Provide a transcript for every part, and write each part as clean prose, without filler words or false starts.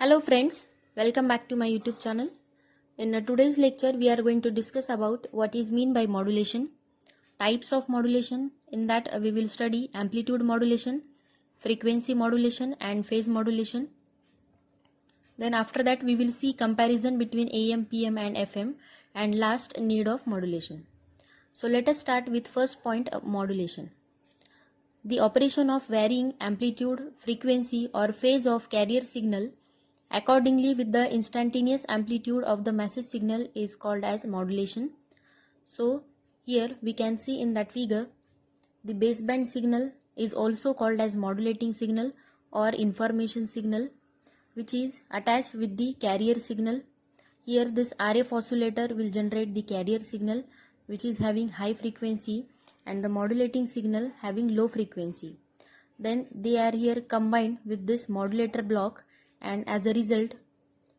Hello friends, welcome back to my YouTube channel. In today's lecture, we are going to discuss about what is mean by modulation, types of modulation. In that we will study amplitude modulation, frequency modulation and phase modulation. Then after that we will see comparison between AM, PM and FM and last need of modulation. So let us start with first point of modulation. The operation of varying amplitude, frequency or phase of carrier signal accordingly with the instantaneous amplitude of the message signal is called as modulation. So here we can see in that figure the baseband signal is also called as modulating signal or information signal, which is attached with the carrier signal. Here this RF oscillator will generate the carrier signal which is having high frequency and the modulating signal having low frequency. Then they are here combined with this modulator block, and as a result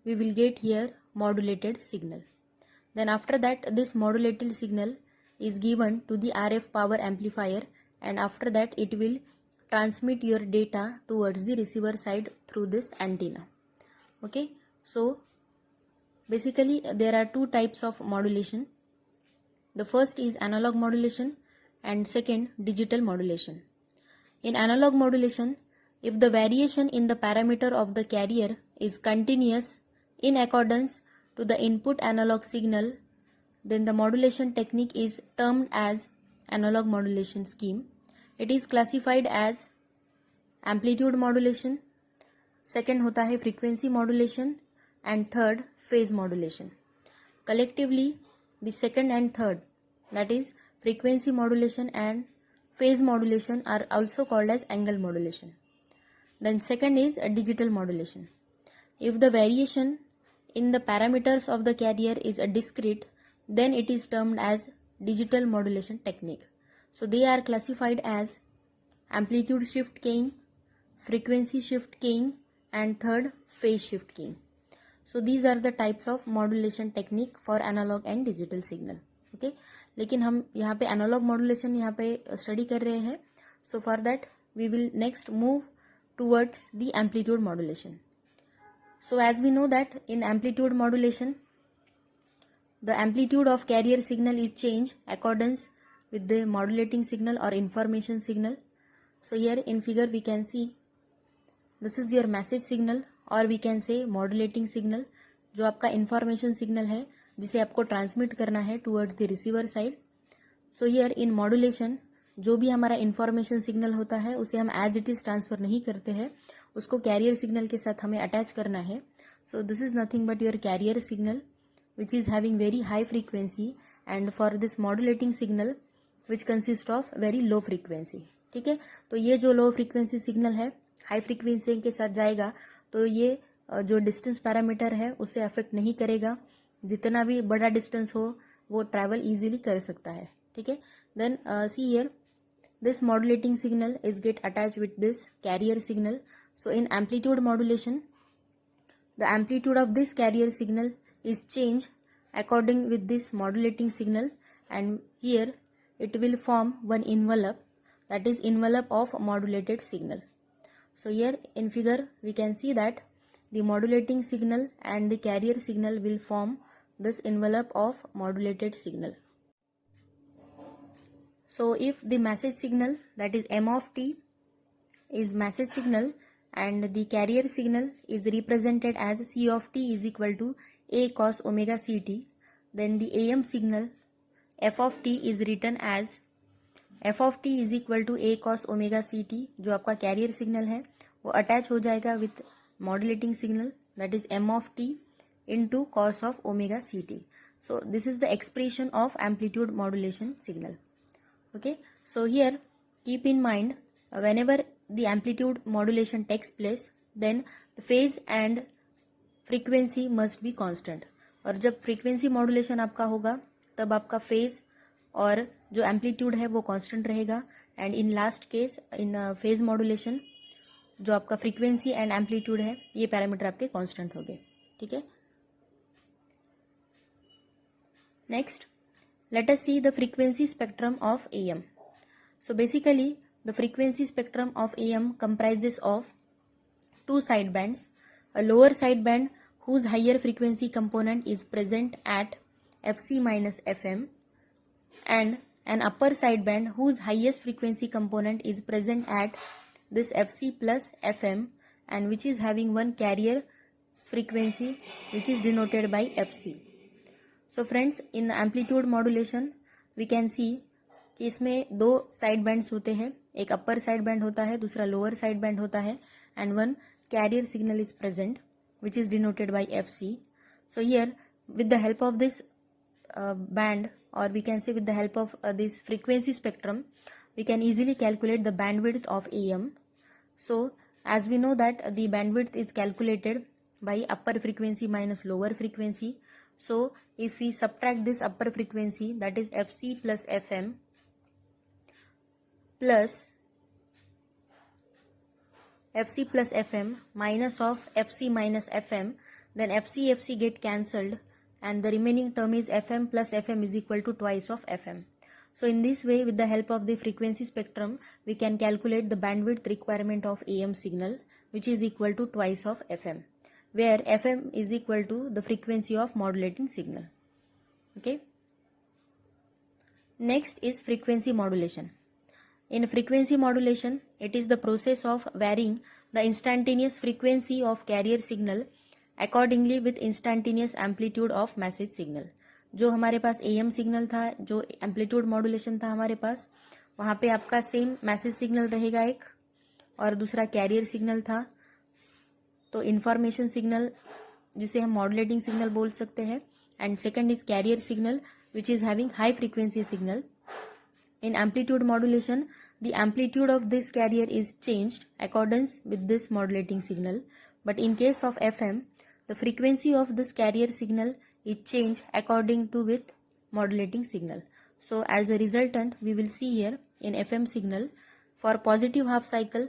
we will get here modulated signal. Then after that this modulated signal is given to the RF power amplifier, and after that it will transmit your data towards the receiver side through this antenna. Okay, so basically there are two types of modulation. The first is analog modulation and second digital modulation. In analog modulation, if the variation in the parameter of the carrier is continuous in accordance to the input analog signal, then the modulation technique is termed as analog modulation scheme. It is classified as amplitude modulation, second होता है frequency modulation and third phase modulation. Collectively the second and third, that is frequency modulation and phase modulation, are also called as angle modulation. Then second is a digital modulation. If the variation in the parameters of the carrier is a discrete, then it is termed as digital modulation technique. So they are classified as amplitude shift keying, frequency shift keying and third phase shift keying. So these are the types of modulation technique for analog and digital signal. Okay, लेकिन हम यहाँ पे analogue modulation यहाँ पे study कर रहे हैं. So for that we will next move towards the amplitude modulation. So as we know that in amplitude modulation, the amplitude of carrier signal is changed accordance with the modulating signal or information signal. So here in figure we can see this is your message signal or we can say modulating signal, जो आपका information signal है जिसे आपको transmit करना है towards the receiver side. So here in modulation, जो भी हमारा इंफॉर्मेशन सिग्नल होता है उसे हम एज इट इज ट्रांसफर नहीं करते हैं, उसको कैरियर सिग्नल के साथ हमें अटैच करना है. सो this is nothing but your carrier signal which is having very high frequency and for this modulating signal which consist of very low frequency. ठीक है, तो ये जो लो फ्रीक्वेंसी सिग्नल है हाई फ्रीक्वेंसी के साथ जाएगा तो ये जो डिस्टेंस पैरामीटर है उसे अफेक्ट नहीं करेगा. जितना भी बड़ा डिस्टेंस हो वो ट्रैवल ईजिली कर सकता है. ठीक है, then see here this modulating signal is get attached with this carrier signal. So in amplitude modulation, the amplitude of this carrier signal is changed according with this modulating signal, and here it will form one envelope, that is envelope of modulated signal. So here in figure we can see that the modulating signal and the carrier signal will form this envelope of modulated signal. So if the message signal, that is M of t, is message signal and the carrier signal is represented as C of t is equal to A cos omega ct, then the AM signal F of t is written as F of t is equal to A cos omega ct. जो आपका carrier signal है वो attach हो जाएगा with modulating signal, that is M of t into cos of omega ct. So this is the expression of amplitude modulation signal. Okay, so here keep in mind whenever the amplitude modulation takes place, then the phase and frequency must be constant. और जब frequency modulation आपका होगा तब आपका phase और जो amplitude है वो constant रहेगा, and in last case in phase modulation जो आपका frequency and amplitude है ये पैरामीटर आपके constant हो गए. ठीक है, next let us see the frequency spectrum of AM. So basically the frequency spectrum of AM comprises of two sidebands. a lower sideband whose higher frequency component is present at Fc minus Fm, and an upper sideband whose highest frequency component is present at this Fc plus Fm, and which is having one carrier frequency which is denoted by Fc. So friends, in amplitude modulation we can see कि इसमें दो side bands होते हैं, एक upper side band होता है, दूसरा lower side band होता है, and one carrier signal is present which is denoted by Fc. So here with the help of this band, or we can say with the help of this frequency spectrum, we can easily calculate the bandwidth of AM. So as we know that the bandwidth is calculated by upper frequency minus lower frequency. So if we subtract this upper frequency, that is Fc plus Fm plus Fc plus Fm minus of Fc minus Fm, then Fc get cancelled and the remaining term is Fm plus Fm is equal to twice of Fm. So in this way, with the help of the frequency spectrum, we can calculate the bandwidth requirement of AM signal, which is equal to twice of Fm, where Fm is equal to the frequency of modulating signal. Okay. Next is frequency modulation. In frequency modulation, it is the process of varying the instantaneous frequency of carrier signal accordingly with instantaneous amplitude of message signal. जो हमारे पास AM signal था, जो amplitude modulation था हमारे पास, वहाँ पे आपका same message signal रहेगा एक, और दूसरा कैरियर सिग्नल था. तो इंफॉर्मेशन सिग्नल जिसे हम मॉड्यूलेटिंग सिग्नल बोल सकते हैं, and second is carrier signal which is having high frequency signal. In amplitude modulation, the amplitude of this carrier is changed accordance with this modulating signal. But in case of FM, the frequency of this carrier signal is changed according to with modulating signal. So as a resultant, we will see here in FM signal for positive half cycle,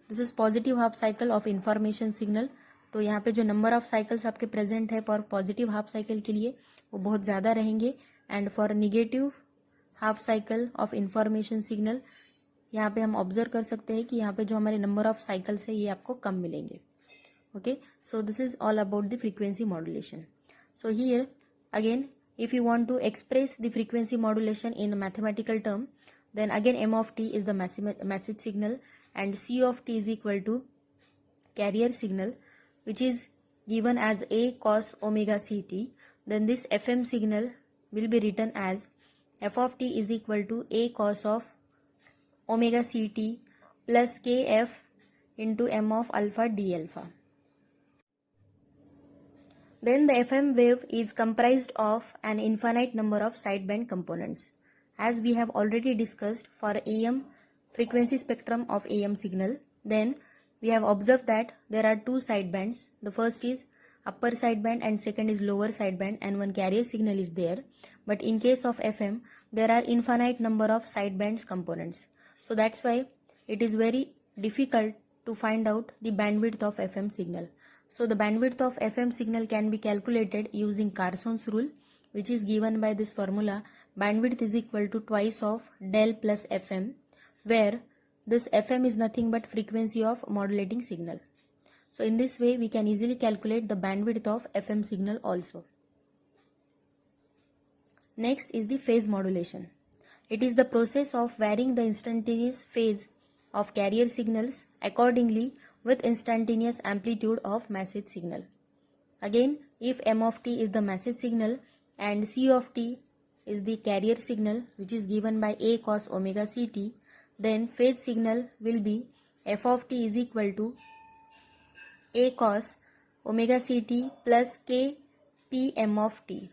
this is positive half cycle of information signal. तो यहाँ पे जो number of cycles आपके present है for positive half cycle के लिए वो बहुत ज़्यादा रहेंगे, and for negative half cycle of information signal यहाँ पे हम ऑब्जर्व कर सकते हैं कि यहाँ पे जो हमारे नंबर ऑफ साइकिल्स है ये आपको कम मिलेंगे. Okay, so this is all about the frequency modulation. So here again if you want to express the frequency modulation in mathematical term, then again m of t is the message signal and c of t is equal to carrier signal, which is given as a cos omega ct. Then this fm signal will be written as f of t is equal to a cos of omega ct plus kf into m of alpha d alpha. Then the FM wave is comprised of an infinite number of sideband components. As we have already discussed for AM frequency spectrum of AM signal, then we have observed that there are two sidebands. The first is upper sideband and second is lower sideband, and one carrier signal is there. But in case of FM, there are infinite number of sidebands components. So that's why it is very difficult to find out the bandwidth of FM signal. So the bandwidth of FM signal can be calculated using Carson's rule, which is given by this formula: bandwidth is equal to twice of del plus Fm, where this Fm is nothing but frequency of modulating signal. So in this way we can easily calculate the bandwidth of FM signal also. Next is the phase modulation. It is the process of varying the instantaneous phase of carrier signals accordingly with instantaneous amplitude of message signal. Again, if m of t is the message signal and c of t is the carrier signal, which is given by a cos omega ct, then phase signal will be f of t is equal to a cos omega ct plus k p m of t,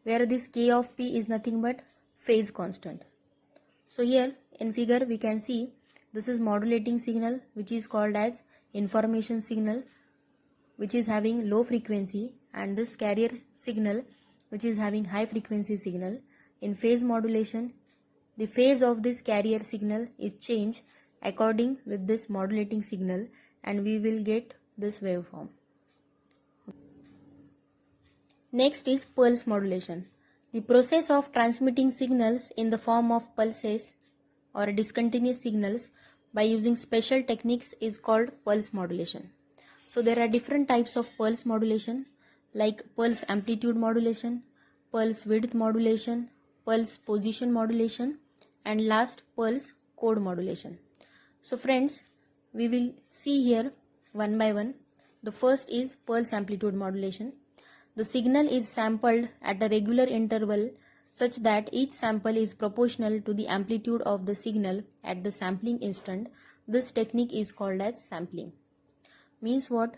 where this k of p is nothing but phase constant. So here in figure we can see this is modulating signal, which is called as information signal, which is having low frequency, and this carrier signal which is having high frequency signal. In phase modulation, the phase of this carrier signal is changed according with this modulating signal, and we will get this waveform. Next is pulse modulation. The process of transmitting signals in the form of pulses or discontinuous signals by using special techniques is called pulse modulation. So there are different types of pulse modulation like pulse amplitude modulation, pulse width modulation, pulse position modulation, and last pulse code modulation. So friends, we will see here one by one. The first is pulse amplitude modulation. The signal is sampled at a regular interval such that each sample is proportional to the amplitude of the signal at the sampling instant. This technique is called as sampling. Means what?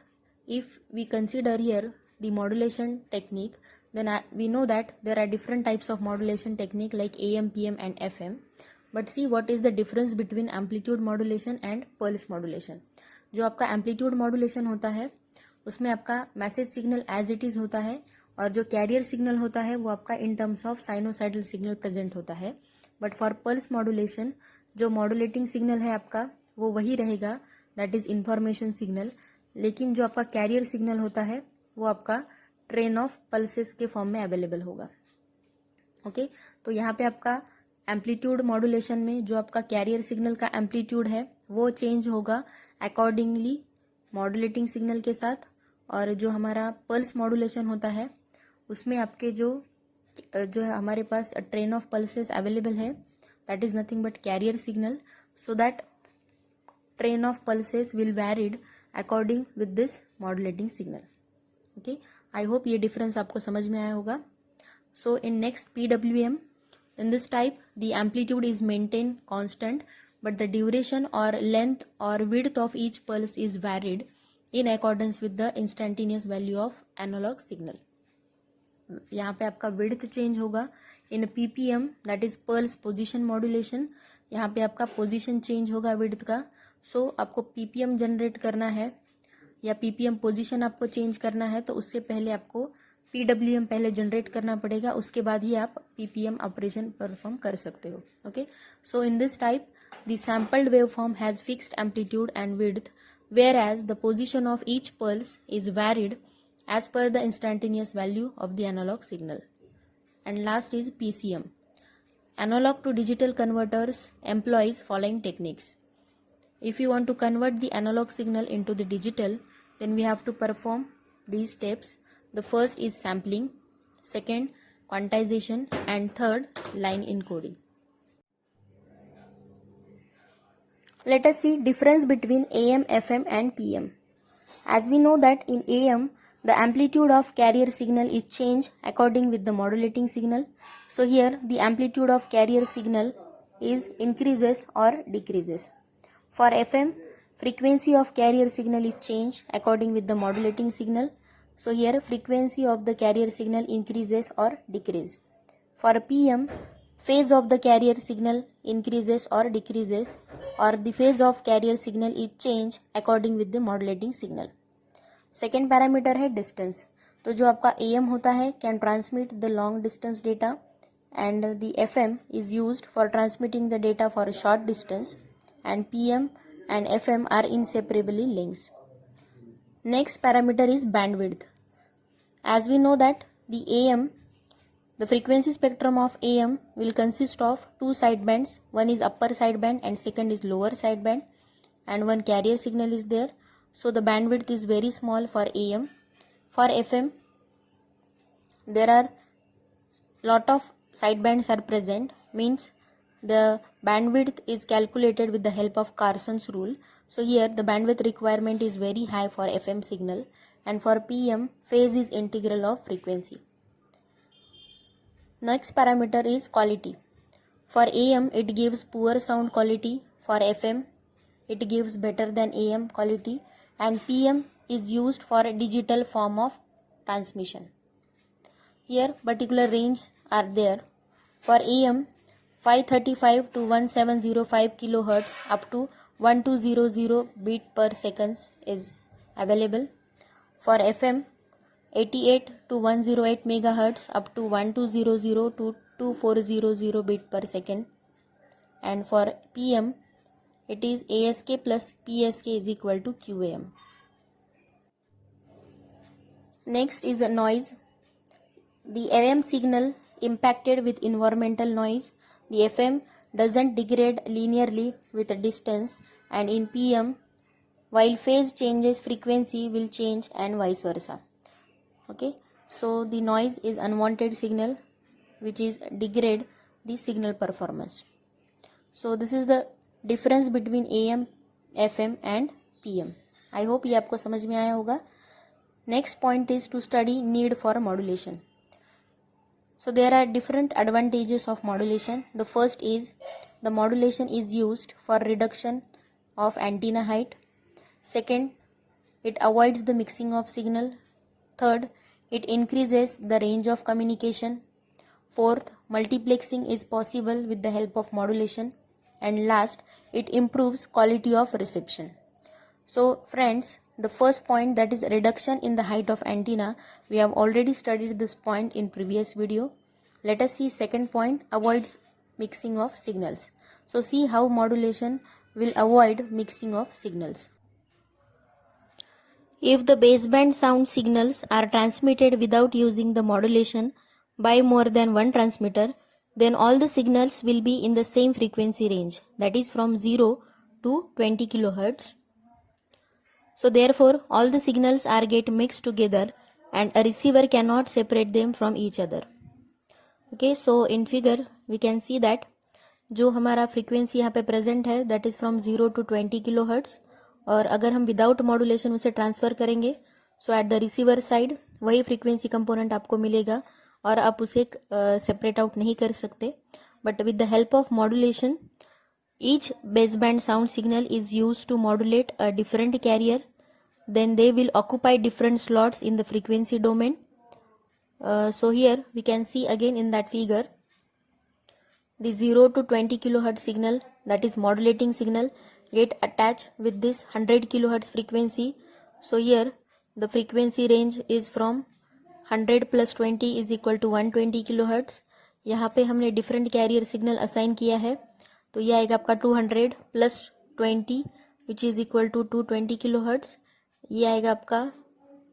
If we consider here the modulation technique, then we know that there are different types of modulation technique like AM, PM and FM. But see what is the difference between amplitude modulation and pulse modulation. जो आपका amplitude modulation होता है उसमें आपका message signal as it is होता है और जो कैरियर सिग्नल होता है वो आपका in terms of sinusoidal signal present होता है. बट फॉर पल्स मॉड्यूलेशन जो मॉड्यूलेटिंग सिग्नल है आपका वो वही रहेगा, दैट इज इंफॉर्मेशन सिग्नल, लेकिन जो आपका कैरियर सिग्नल होता है वो आपका ट्रेन ऑफ पल्सेस के फॉर्म में अवेलेबल होगा. ओके तो यहाँ पे आपका एम्पलीट्यूड मॉड्यूलेशन में जो आपका कैरियर सिग्नल का एम्पलीट्यूड है वो चेंज होगा अकॉर्डिंगली मॉड्यूलेटिंग सिग्नल के साथ, और जो हमारा पल्स मॉड्यूलेशन होता है उसमें आपके जो है हमारे पास ट्रेन ऑफ पल्सेस अवेलेबल है, that is nothing but carrier signal, so that train of pulses will varied according with this modulating signal. Okay I hope ये डिफरेंस आपको समझ में आया होगा. So in next PWM, in this type the amplitude is maintained constant but the duration or length or width of each pulse is varied in accordance with the instantaneous value of analog signal. यहाँ पे आपका width change होगा. in PPM that is pulse position modulation, यहाँ पे आपका position change होगा width का. so आपको PPM जनरेट करना है या PPM position आपको चेंज करना है तो उससे पहले आपको PWM पहले जनरेट करना पड़ेगा, उसके बाद ही आप PPM ऑपरेशन परफॉर्म कर सकते हो. Okay so in this type the sampled wave form has fixed amplitude and width where as the position of each pulse is varied as per the instantaneous value of the analog signal. And last is PCM. Analog to digital converters employs following techniques. If you want to convert the analog signal into the digital, then we have to perform these steps. The first is sampling, second quantization, and third line encoding. Let us see difference between AM, FM and PM. As we know that in AM the amplitude of carrier signal is changed according with the modulating signal. So here the amplitude of carrier signal is increases or decreases. For FM, frequency of carrier signal is changed according with the modulating signal. So here frequency of the carrier signal increases or decreases. For PM, phase of the carrier signal increases or decreases, or the phase of carrier signal is changed according with the modulating signal. Second parameter है distance. तो जो आपका AM होता है can transmit the long distance data and the FM is used for transmitting the data for a short distance, and PM and FM are inseparably linked. Next parameter is bandwidth. As we know that the AM, the frequency spectrum of AM will consist of two sidebands. One is upper sideband and second is lower sideband, and one carrier signal is there. So the bandwidth is very small for AM. For FM, there are lot of sidebands are present, means the bandwidth is calculated with the help of Carson's rule. So here the bandwidth requirement is very high for FM signal, and for PM phase is integral of frequency. Next parameter is quality. For AM it gives poor sound quality, for FM it gives better than AM quality, and PM is used for a digital form of transmission. Here particular range are there. For AM 535 to 1705 kilohertz up to 1200 beat per seconds is available. For FM 88 to 108 megahertz up to 1200 to 2400 beat per second, and for PM it is ASK plus PSK is equal to QAM. Next is a noise. The AM signal impacted with environmental noise. The FM doesn't degrade linearly with a distance, and in PM while phase changes frequency will change and vice versa. Okay, so the noise is unwanted signal which is degrade the signal performance. So this is the difference between AM, FM and PM. I hope ये आपको समझ में आया होगा. Next point is to study need for modulation. So there are different advantages of modulation. The first is the modulation is used for reduction of antenna height. Second, it avoids the mixing of signal. Third, it increases the range of communication. Fourth, multiplexing is possible with the help of modulation. And last, it improves quality of reception. So friends, the first point, that is reduction in the height of antenna, we have already studied this point in previous video. Let us see second point, avoids mixing of signals. So see how modulation will avoid mixing of signals. If the baseband sound signals are transmitted without using the modulation by more than one transmitter, then all the signals will be in the same frequency range, that is from 0 to 20 kHz. So therefore all the signals are get mixed together and a receiver cannot separate them from each other. Okay, so in figure we can see that जो हमारा frequency यहाँ पे present है that is from 0 to 20 kHz, और अगर हम without modulation उसे transfer करेंगे सो एट द रिसीवर साइड वही फ्रीक्वेंसी कंपोनेंट आपको मिलेगा और आप उसे सेपरेट आउट नहीं कर सकते. But with the help of modulation each baseband sound signal is used to modulate a different carrier, then they will occupy different slots in the frequency domain. So here we can see again in that figure the 0 to 20 kHz signal, that is modulating signal, get attached with this 100 kHz frequency. So here the frequency range is from 100 plus 20 is equal to 120 kHz. यहाँ पे हमने different carrier signal assign किया है, तो ये आएगा आपका 200 plus 20 which is equal to 220 kHz. ये आएगा आपका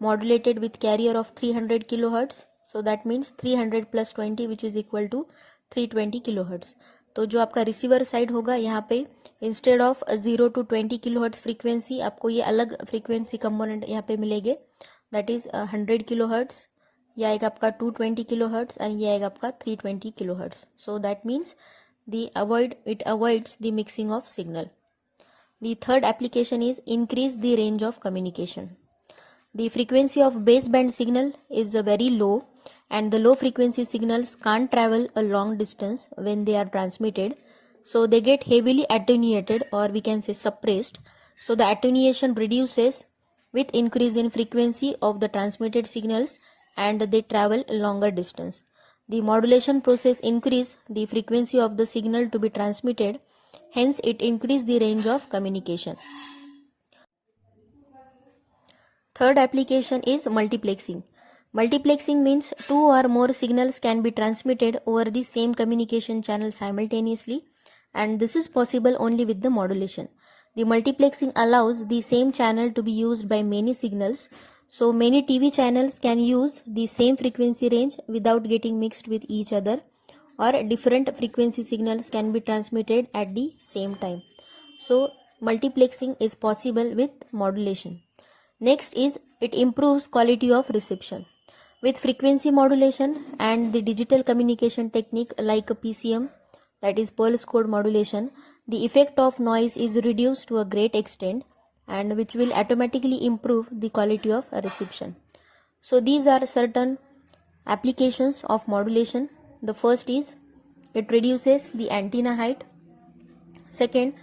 modulated with carrier of 300 kHz. So that means 300 plus 20 which is equal to 320 kHz. तो जो आपका रिसीवर साइड होगा यहाँ पे instead of 0 to 20 kHz frequency आपको ये अलग फ्रीक्वेंसी कंपोनेंट यहाँ पे मिलेंगे, दैट इज 100 kHz, ये आएगा आपका 220 kHz एंड ये आएगा आपका 320 kHz. So that means it avoids the mixing of signal. The third application is increase the range of communication. The frequency of baseband signal is very low and the low frequency signals can't travel a long distance when they are transmitted, so they get heavily attenuated or we can say suppressed. So the attenuation reduces with increase in frequency of the transmitted signals and they travel a longer distance. The modulation process increase the frequency of the signal to be transmitted, hence it increase the range of communication. Third application is multiplexing. Multiplexing means two or more signals can be transmitted over the same communication channel simultaneously, and this is possible only with the modulation. The multiplexing allows the same channel to be used by many signals, so many TV channels can use the same frequency range without getting mixed with each other, or different frequency signals can be transmitted at the same time. So multiplexing is possible with modulation. Next is it improves quality of reception. With frequency modulation and the digital communication technique like PCM, that is pulse code modulation, the effect of noise is reduced to a great extent and which will automatically improve the quality of reception. So these are certain applications of modulation. The first is it reduces the antenna height. Second,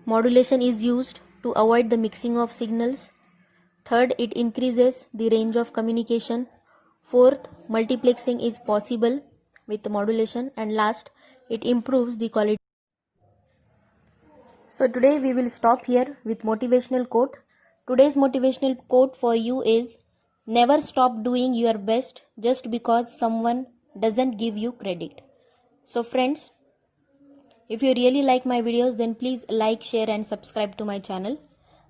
modulation is used to avoid the mixing of signals. Third, it increases the range of communication. Fourth, multiplexing is possible with modulation, and last, it improves the quality. So today we will stop here with motivational quote. Today's motivational quote for you is, never stop doing your best just because someone doesn't give you credit. So friends, if you really like my videos, then please like, share and subscribe to my channel.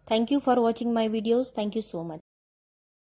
Thank you for watching my videos. Thank you so much.